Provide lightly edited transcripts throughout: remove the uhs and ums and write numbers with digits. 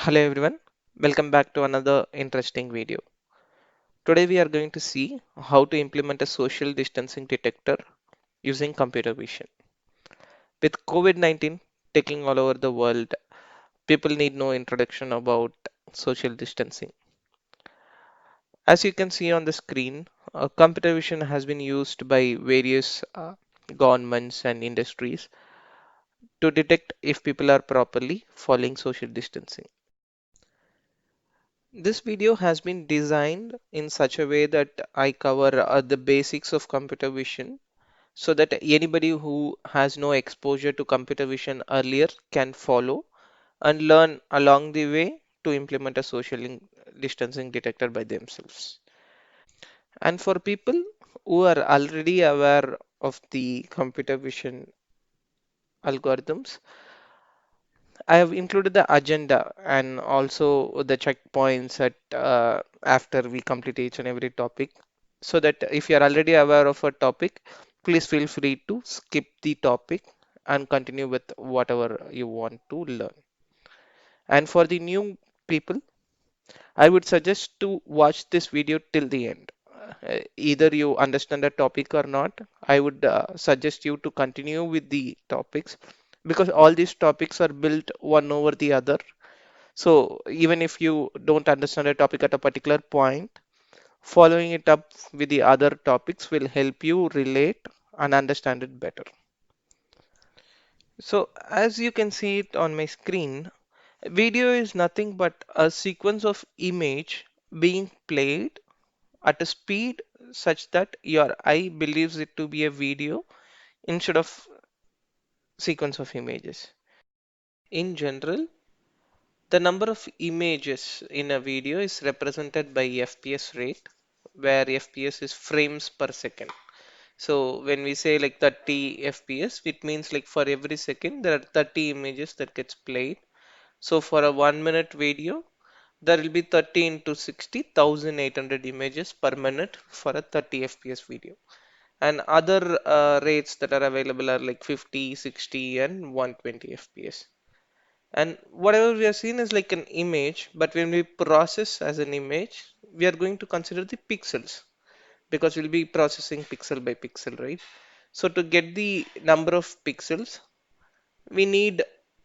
Hello everyone, welcome back to another interesting video. Today we are going to see how to implement a social distancing detector using computer vision. With COVID-19 taking all over the world, people need no introduction about social distancing. As you can see on the screen, computer vision has been used by various governments and industries to detect if people are properly following social distancing. This video has been designed in such a way that I cover the basics of computer vision so that anybody who has no exposure to computer vision earlier can follow and learn along the way to implement a distancing detector by themselves. And for people who are already aware of the computer vision algorithms, I have included the agenda and also the checkpoints at after we complete each and every topic, so that if you are already aware of a topic, please feel free to skip the topic and continue with whatever you want to learn. And for the new people, I would suggest to watch this video till the end. Either you understand the topic or not, I would suggest you to continue with the topics because all these topics are built one over the other. So even if you don't understand a topic at a particular point, following it up with the other topics will help you relate and understand it better. So as you can see it on my screen, video is nothing but a sequence of image being played at a speed such that your eye believes it to be a video instead of sequence of images. In general, the number of images in a video is represented by FPS rate, where FPS is frames per second. So when we say like 30 FPS, it means like for every second there are 30 images that gets played. So for a 1 minute video, there will be 30 into 60, 1800 images per minute for a 30 FPS video. And other rates that are available are like 50, 60, and 120 FPS. And whatever we are seeing is like an image, but when we process as an image, we are going to consider the pixels because we'll be processing pixel by pixel, right? So to get the number of pixels, we need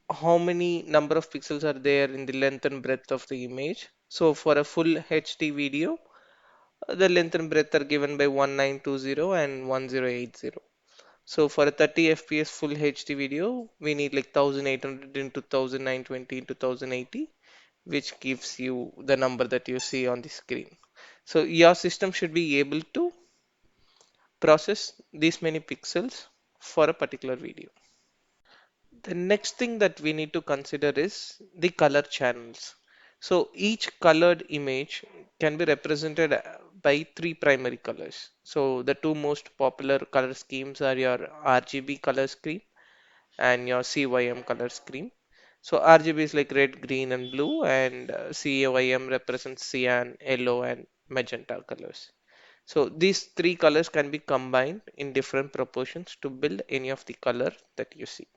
how many number of pixels are there in the length and breadth of the image. So for a full HD video, the length and breadth are given by 1920 and 1080. So for a 30 FPS full HD video, we need like 1800 into 1920 into 1080, which gives you the number that you see on the screen. So your system should be able to process these many pixels for a particular video. The next thing that we need to consider is the color channels. So each colored image can be represented by three primary colors. So the two most popular color schemes are your RGB color scheme and your CYM color scheme. So RGB is like red, green, and blue, and CYM represents cyan, yellow, and magenta colors. So these three colors can be combined in different proportions to build any of the color that you see.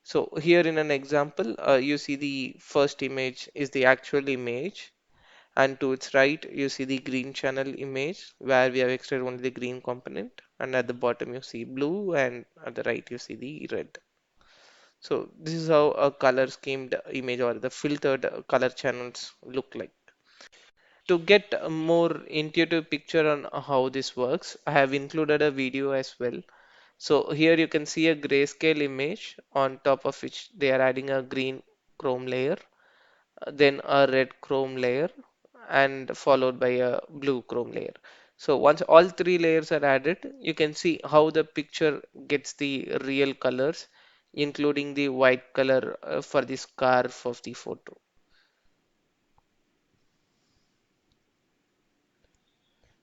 So here in an example, you see the first image is the actual image, and to its right, you see the green channel image where we have extracted only the green component, and at the bottom you see blue, and at the right you see the red. So this is how a color schemed image or the filtered color channels look like. To get a more intuitive picture on how this works, I have included a video as well. So here you can see a grayscale image on top of which they are adding a green chrome layer, then a red chrome layer, and followed by a blue chrome layer. So once all three layers are added, you can see how the picture gets the real colors, including the white color for the scarf of the photo.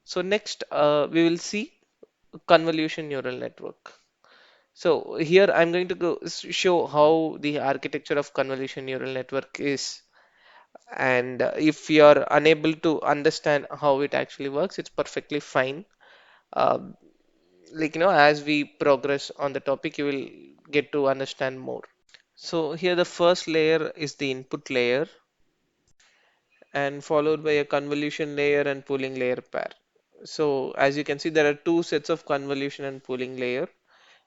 So next, we will see convolution neural network. So here I'm going to show how the architecture of convolution neural network is. And if you are unable to understand how it actually works, it's perfectly fine. Um, as we progress on the topic, you will get to understand more. So here the first layer is the input layer. and followed by a convolution layer and pooling layer pair. So as you can see, there are two sets of convolution and pooling layer.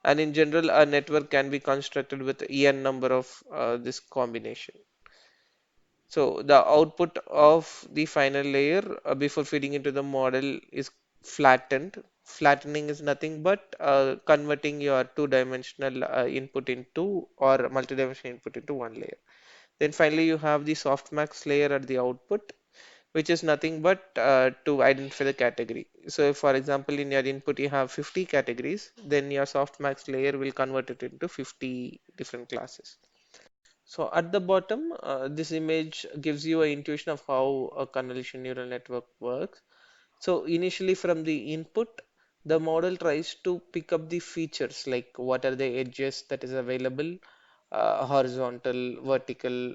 And in general, a network can be constructed with n number of this combination. So the output of the final layer before feeding into the model is flattened. Flattening is nothing but converting your two-dimensional input into or multi-dimensional input into one layer. Then finally you have the softmax layer at the output, which is nothing but to identify the category. So if, for example, in your input you have 50 categories, then your softmax layer will convert it into 50 different classes. So at the bottom, this image gives you an intuition of how a convolution neural network works. So initially from the input, the model tries to pick up the features like what are the edges that is available, horizontal, vertical,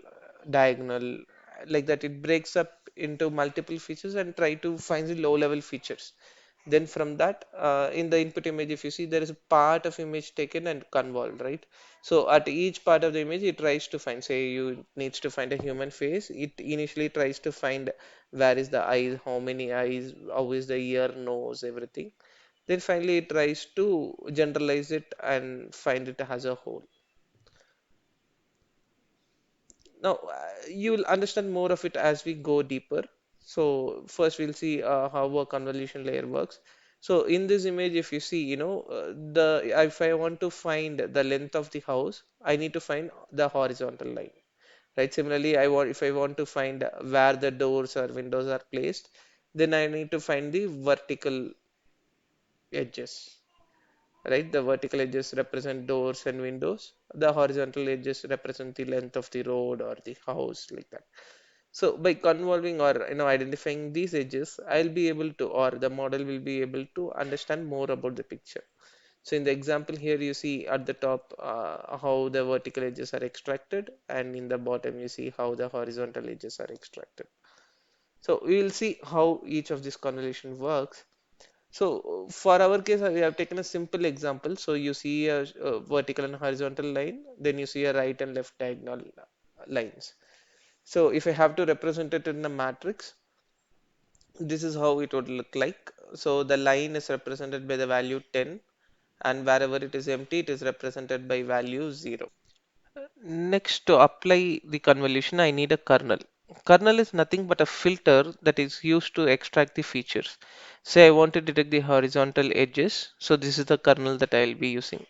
diagonal, like that. It breaks up into multiple features and try to find the low level features. Then from that, in the input image, if you see, there is a part of image taken and convolved, right? So at each part of the image, it tries to find, say you needs to find a human face. It initially tries to find where is the eyes, how many eyes, how is the ear, nose, everything. Then finally, it tries to generalize it and find it as a whole. Now, you will understand more of it as we go deeper. So first we'll see how a convolution layer works. So in this image, if you see, the if I want to find the length of the house, I need to find the horizontal line, right? Similarly, if I want to find where the doors or windows are placed, then I need to find the vertical edges, right? The vertical edges represent doors and windows. The horizontal edges represent the length of the road or the house, like that. So by convolving or identifying these edges, I'll be able to, or the model will be able to understand more about the picture. So in the example here, you see at the top how the vertical edges are extracted, and in the bottom you see how the horizontal edges are extracted. So we will see how each of this convolution works. So for our case, we have taken a simple example. So you see a vertical and horizontal line, then you see a right and left diagonal lines. So if I have to represent it in a matrix, this is how it would look like. So the line is represented by the value 10, and wherever it is empty, it is represented by value 0. Next, to apply the convolution, I need a kernel. Kernel is nothing but a filter that is used to extract the features. Say I want to detect the horizontal edges, so this is the kernel that I will be using.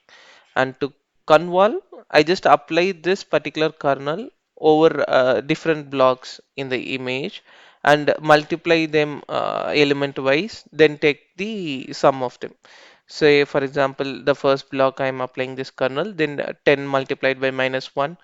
And to convolve, I just apply this particular kernel over different blocks in the image and multiply them element wise, then take the sum of them. Say for example, the first block I am applying this kernel, then 10 multiplied by minus 1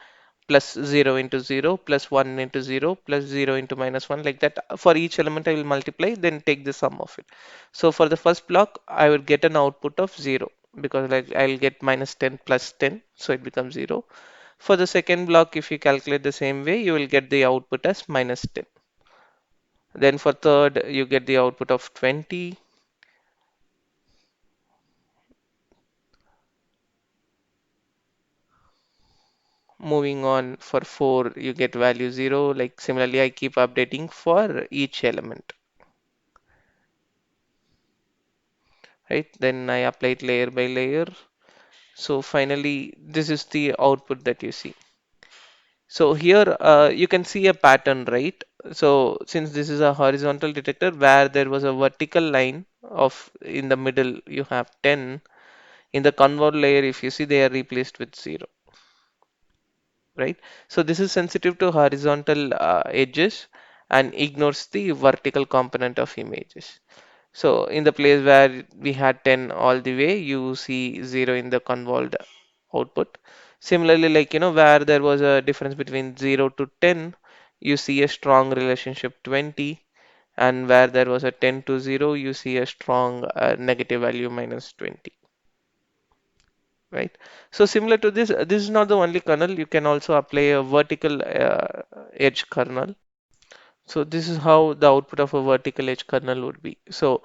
plus 0 into 0 plus 1 into 0 plus 0 into minus 1, like that. For each element I will multiply, then take the sum of it. So for the first block I will get an output of 0 because like I'll get minus 10 plus 10, so it becomes 0. For the second block, if you calculate the same way, you will get the output as minus 10. Then for third you get the output of 20. Moving on, for 4 you get value 0. Like similarly I keep updating for each element, right? Then I apply it layer by layer. So finally this is the output that you see. So here you can see a pattern, right? So since this is a horizontal detector where there was a vertical line of in the middle, you have 10. In the convolve layer, if you see, they are replaced with 0, right? So this is sensitive to horizontal edges and ignores the vertical component of images. So in the place where we had 10 all the way, you see 0 in the convolved output. Similarly, like where there was a difference between 0 to 10, you see a strong relationship 20, and where there was a 10 to 0, you see a strong negative value minus 20, right? So similar to this, this is not the only kernel. You can also apply a vertical edge kernel. So this is how the output of a vertical edge kernel would be. So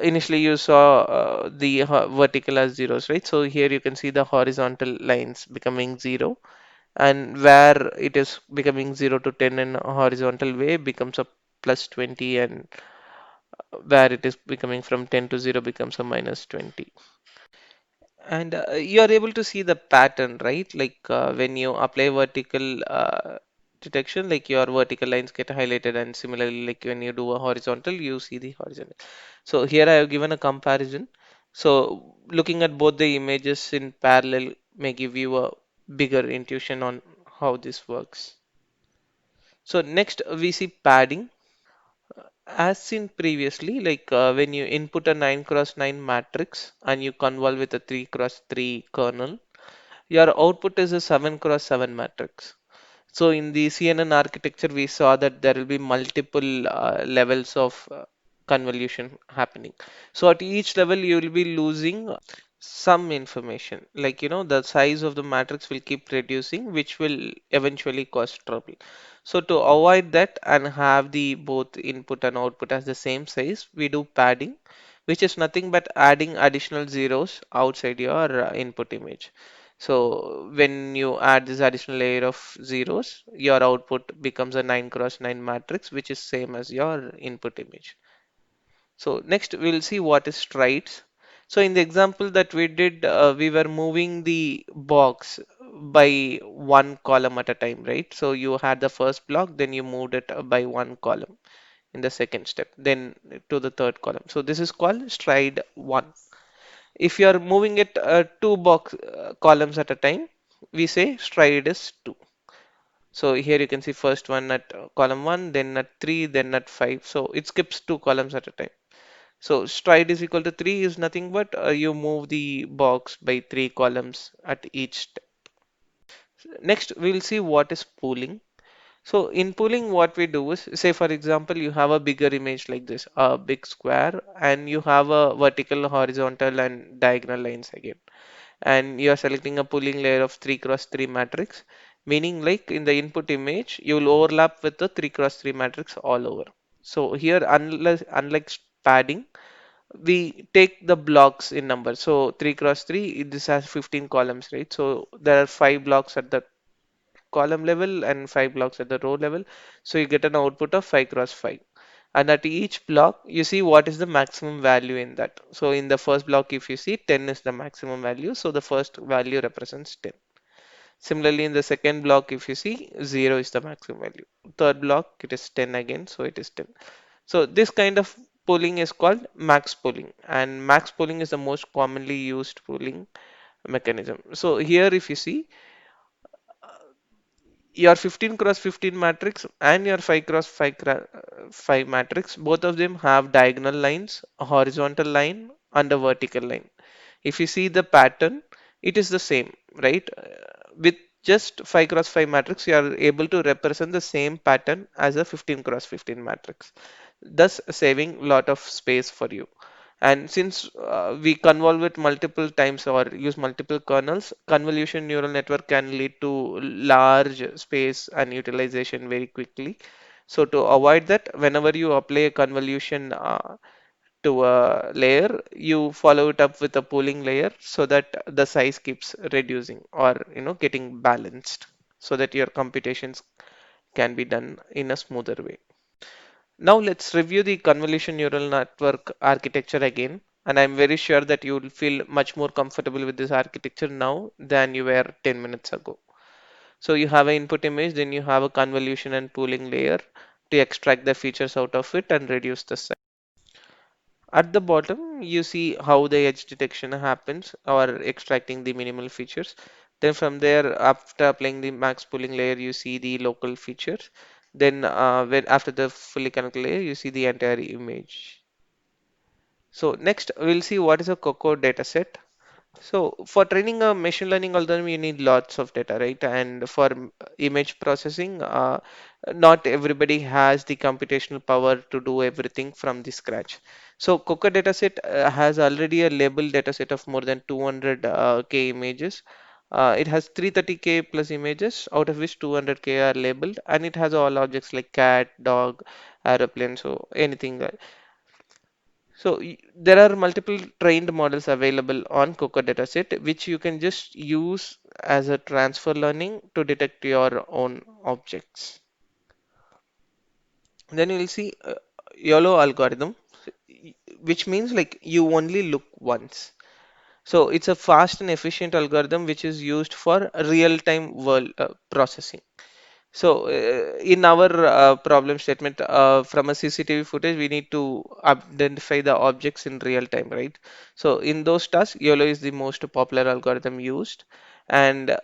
initially you saw the vertical as zeros, right? So here you can see the horizontal lines becoming 0, and where it is becoming 0 to 10 in a horizontal way becomes a plus 20, and where it is becoming from 10 to 0 becomes a minus 20. And you are able to see the pattern, right? Like when you apply vertical detection, like your vertical lines get highlighted, and similarly, like when you do a horizontal, you see the horizontal. So here I have given a comparison. So looking at both the images in parallel may give you a bigger intuition on how this works. So next we see padding. As seen previously, like when you input a 9 cross 9 matrix and you convolve with a 3 cross 3 kernel, your output is a 7 cross 7 matrix. So in the CNN architecture, we saw that there will be multiple levels of convolution happening. So at each level, you will be losing some information. Like, the size of the matrix will keep reducing, which will eventually cause trouble. So to avoid that and have the both input and output as the same size, we do padding, which is nothing but adding additional zeros outside your input image. So when you add this additional layer of zeros, your output becomes a 9 cross 9 matrix, which is same as your input image. So next we'll see what is strides. So in the example that we did, we were moving the box by one column at a time, right? So you had the first block, then you moved it by one column in the second step, then to the third column. So this is called stride one. If you are moving it two box columns at a time, we say stride is two. So here you can see first one at column one, then at three, then at five. So it skips two columns at a time. So stride is equal to three is nothing but you move the box by three columns at each step. Next, we'll see what is pooling. So in pooling, what we do is, say for example, you have a bigger image like this, a big square, and you have a vertical, horizontal, and diagonal lines again. And you are selecting a pooling layer of 3 cross 3 matrix, meaning like in the input image, you will overlap with the 3 cross 3 matrix all over. So here, unlike padding, we take the blocks in numbers. So 3 cross 3, this has 15 columns, right? So there are 5 blocks at the column level and 5 blocks at the row level. So you get an output of 5 cross 5. And at each block, you see what is the maximum value in that. So in the first block, if you see 10 is the maximum value, so the first value represents 10. Similarly, in the second block, if you see 0 is the maximum value. Third block, it is 10 again, so it is 10. So this kind of pooling is called max pooling, and max pooling is the most commonly used pooling mechanism. So here, if you see, your 15 cross 15 matrix and your 5 cross 5, 5 matrix, both of them have diagonal lines, a horizontal line, and a vertical line. If you see the pattern, it is the same, right? With just 5 cross 5 matrix, you are able to represent the same pattern as a 15 cross 15 matrix, thus saving lot of space for you. And since we convolve it multiple times or use multiple kernels, convolution neural network can lead to large space and utilization very quickly. So to avoid that, whenever you apply a convolution to a layer, you follow it up with a pooling layer so that the size keeps reducing or getting balanced so that your computations can be done in a smoother way. Now let's review the convolution neural network architecture again. And I'm very sure that you will feel much more comfortable with this architecture now than you were 10 minutes ago. So you have an input image, then you have a convolution and pooling layer to extract the features out of it and reduce the size. At the bottom, you see how the edge detection happens or extracting the minimal features. Then from there, after applying the max pooling layer, you see the local features. Then after the fully connected layer, you see the entire image. So next, we'll see what is a COCO dataset. So for training a machine learning algorithm, you need lots of data, right? And for image processing, not everybody has the computational power to do everything from the scratch. So Coca dataset has already a labeled dataset of more than 200 K images. It has 330K plus images, out of which 200K are labeled, and it has all objects like cat, dog, aeroplane, so anything. So there are multiple trained models available on Coca dataset, which you can just use as a transfer learning to detect your own objects. Then you'll see YOLO algorithm, which means like you only look once. So it's a fast and efficient algorithm which is used for real-time world processing. So, in our problem statement from a CCTV footage, we need to identify the objects in real time, right? So, in those tasks, YOLO is the most popular algorithm used, and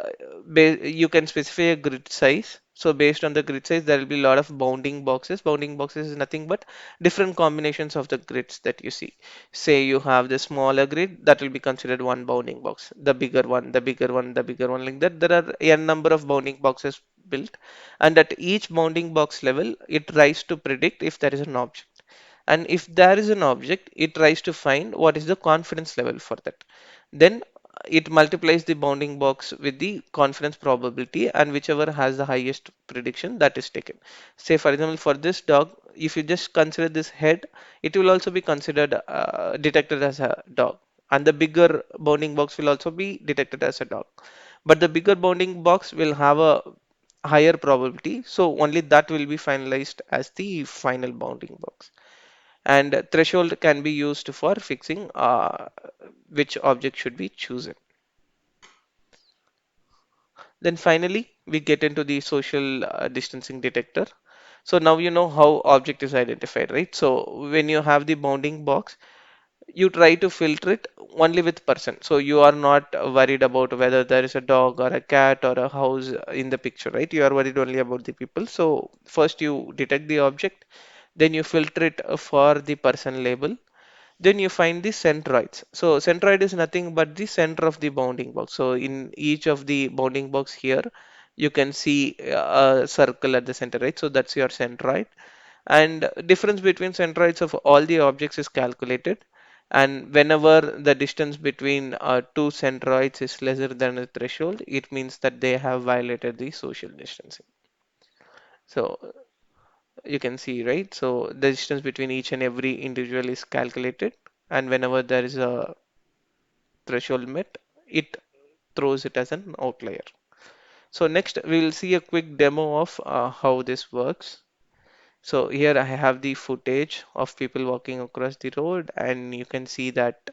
you can specify a grid size. So, based on the grid size, there will be a lot of bounding boxes. Bounding boxes is nothing but different combinations of the grids that you see. Say you have the smaller grid, that will be considered one bounding box. The bigger one, the bigger one, the bigger one, like that. There are n number of bounding boxes built, and at each bounding box level it tries to predict if there is an object, and if there is an object it tries to find what is the confidence level for that. Then it multiplies the bounding box with the confidence probability, and whichever has the highest prediction, that is taken. Say for example, for this dog, if you just consider this head, it will also be considered detected as a dog, and the bigger bounding box will also be detected as a dog, but the bigger bounding box will have a higher probability, so only that will be finalized as the final bounding box. And threshold can be used for fixing which object should be chosen. Then finally, we get into the social distancing detector. So now you know how object is identified, right? So when you have the bounding box, you try to filter it only with person. So you are not worried about whether there is a dog or a cat or a house in the picture, right? You are worried only about the people. So first you detect the object, then you filter it for the person label. Then you find the centroids. So centroid is nothing but the center of the bounding box. So in each of the bounding box here, you can see a circle at the center, right? So that's your centroid. And difference between centroids of all the objects is calculated. And whenever the distance between two centroids is lesser than a threshold, it means that they have violated the social distancing. So you can see, right? So the distance between each and every individual is calculated, and whenever there is a threshold met, it throws it as an outlier. So next we'll see a quick demo of how this works. So here I have the footage of people walking across the road, and you can see that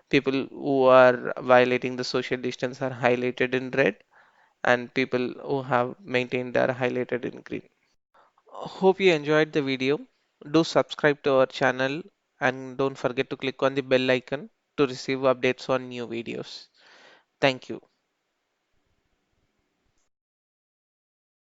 people who are violating the social distance are highlighted in red, and people who have maintained are highlighted in green. Hope you enjoyed the video. Do subscribe to our channel and don't forget to click on the bell icon to receive updates on new videos. Thank you.